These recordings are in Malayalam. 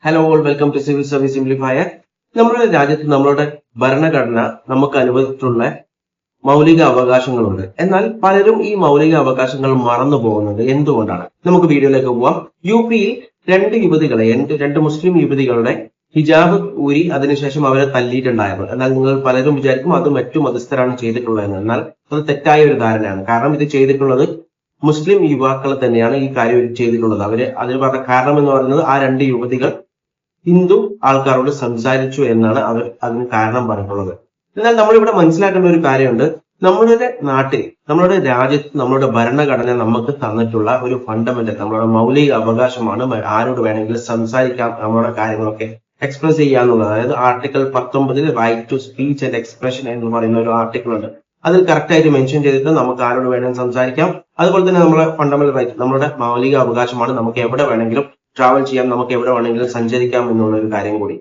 Hello all welcome to civil service simplifier. നമ്മുടെ രാജ്യത്ത് നമ്മളുടെ ഭരണഘടന നമുക്ക് അനുവദിച്ചിട്ടുള്ള മൗലിക അവകാശങ്ങളുണ്ട്. എന്നാൽ പലരും ഈ മൗലിക അവകാശങ്ങൾ മറന്നു പോകുന്നത് എന്തുകൊണ്ടാണ്? നമുക്ക് വീഡിയോയിലേക്ക് പോവാം. യു.പിയിൽ രണ്ട് മുസ്ലിം യുവതികളുടെ ഹിജാബ് ഊരി അതിനുശേഷം അവരെ തല്ലിയിട്ടുണ്ടായിരുന്നു. എന്നാൽ നിങ്ങൾ പലരും വിചാരിക്കും അത് മറ്റു മതസ്ഥരാണ് ചെയ്തിട്ടുള്ളതെന്ന്. എന്നാൽ അത് തെറ്റായ ഒരു ധാരണയാണ്. കാരണം ഇത് ചെയ്തിട്ടുള്ളത് മുസ്ലിം യുവാക്കൾ തന്നെയാണ് ഈ കാര്യം ചെയ്തിട്ടുള്ളത്. അതിന് പറഞ്ഞ കാരണം എന്ന് പറയുന്നത് ആ രണ്ട് യുവതികൾ ഹിന്ദു ആൾക്കാരോട് സംസാരിച്ചു എന്നാണ് അവർ അതിന് കാരണം പറഞ്ഞിട്ടുള്ളത്. എന്നാൽ നമ്മളിവിടെ മനസ്സിലാക്കേണ്ട ഒരു കാര്യമുണ്ട്. നമ്മളുടെ നാട്ടിൽ, നമ്മളുടെ രാജ്യത്ത്, നമ്മളുടെ ഭരണഘടന നമുക്ക് തന്നിട്ടുള്ള ഒരു ഫണ്ടമെന്റൽ, നമ്മളുടെ മൗലിക അവകാശമാണ് ആരോട് വേണമെങ്കിലും സംസാരിക്കാം, നമ്മളുടെ കാര്യങ്ങളൊക്കെ എക്സ്പ്രസ് ചെയ്യാന്നുള്ളത്. അതായത് article 19 right to speech and expression എന്ന് പറയുന്ന ഒരു ആർട്ടിക്കിൾ ഉണ്ട്. അതിൽ കറക്റ്റ് ആയിട്ട് മെൻഷൻ ചെയ്തിട്ട് നമുക്ക് ആരോട് വേണമെങ്കിലും സംസാരിക്കാം. അതുപോലെ തന്നെ നമ്മുടെ ഫണ്ടമെന്റൽ റൈറ്റ്, നമ്മുടെ മൗലിക അവകാശമാണ് നമുക്ക് എവിടെ വേണമെങ്കിലും ട്രാവൽ ചെയ്യാം, നമുക്ക് എവിടെ വേണമെങ്കിലും സഞ്ചരിക്കാം എന്നുള്ള ഒരു കാര്യം കൂടി.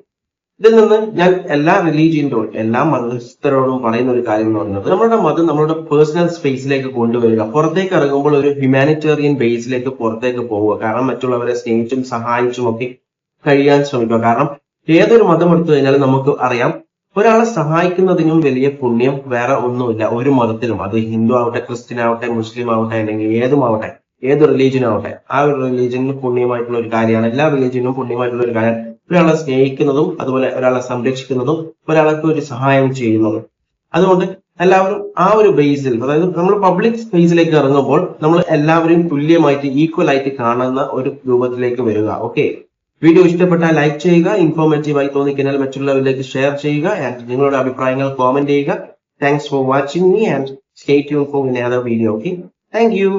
ഇതിൽ നിന്ന് ഞാൻ എല്ലാ റിലീജിയനോടും, എല്ലാ മതസ്ഥരോടും പറയുന്ന ഒരു കാര്യം എന്ന് പറയുന്നത്, നമ്മുടെ മതം നമ്മളുടെ പേഴ്സണൽ സ്പേസിലേക്ക് കൊണ്ടുവരിക. പുറത്തേക്ക് ഇറങ്ങുമ്പോൾ ഒരു ഹ്യൂമാനിറ്റേറിയൻ ബേസിലേക്ക് പുറത്തേക്ക് പോവുക. കാരണം മറ്റുള്ളവരെ സ്നേഹിച്ചും സഹായിച്ചും ഒക്കെ കഴിയാൻ ശ്രമിക്കുക. കാരണം ഏതൊരു മതം എടുത്തു കഴിഞ്ഞാലും നമുക്ക് അറിയാം, ഒരാളെ സഹായിക്കുന്നതിനും വലിയ പുണ്യം വേറെ ഒന്നുമില്ല ഒരു മതത്തിലും. അത് ഹിന്ദു ആവട്ടെ, ക്രിസ്ത്യൻ ആവട്ടെ, മുസ്ലിം ആവട്ടെ, അല്ലെങ്കിൽ ഏതുമാവട്ടെ, ഏത് റിലീജിയൻ ആവട്ടെ, ആ ഒരു റിലീജിയനിൽ പുണ്യമായിട്ടുള്ള ഒരു കാര്യമാണ്. എല്ലാ റിലീജിയനും പുണ്യമായിട്ടുള്ള ഒരു കാര്യം ഒരാളെ സ്നേഹിക്കുന്നതും അതുപോലെ ഒരാളെ സംരക്ഷിക്കുന്നതും ഒരാൾക്ക് ഒരു സഹായം ചെയ്യുന്നതും. അതുകൊണ്ട് എല്ലാവരും ആ ഒരു ബേസിൽ, അതായത് നമ്മൾ പബ്ലിക് സ്പേസിലേക്ക് ഇറങ്ങുമ്പോൾ നമ്മൾ എല്ലാവരെയും തുല്യമായിട്ട്, ഈക്വൽ ആയിട്ട് കാണുന്ന ഒരു രൂപത്തിലേക്ക് വരിക. ഓക്കെ, വീഡിയോ ഇഷ്ടപ്പെട്ടാൽ ലൈക്ക് ചെയ്യുക, ഇൻഫോർമേറ്റീവ് ആയി തോന്നിക്കഴിഞ്ഞാൽ മറ്റുള്ളവരിലേക്ക് ഷെയർ ചെയ്യുക, ആൻഡ് നിങ്ങളുടെ അഭിപ്രായങ്ങൾ കോമെന്റ് ചെയ്യുക. Thanks for watching me and stay tune for another video. Okay, thank you.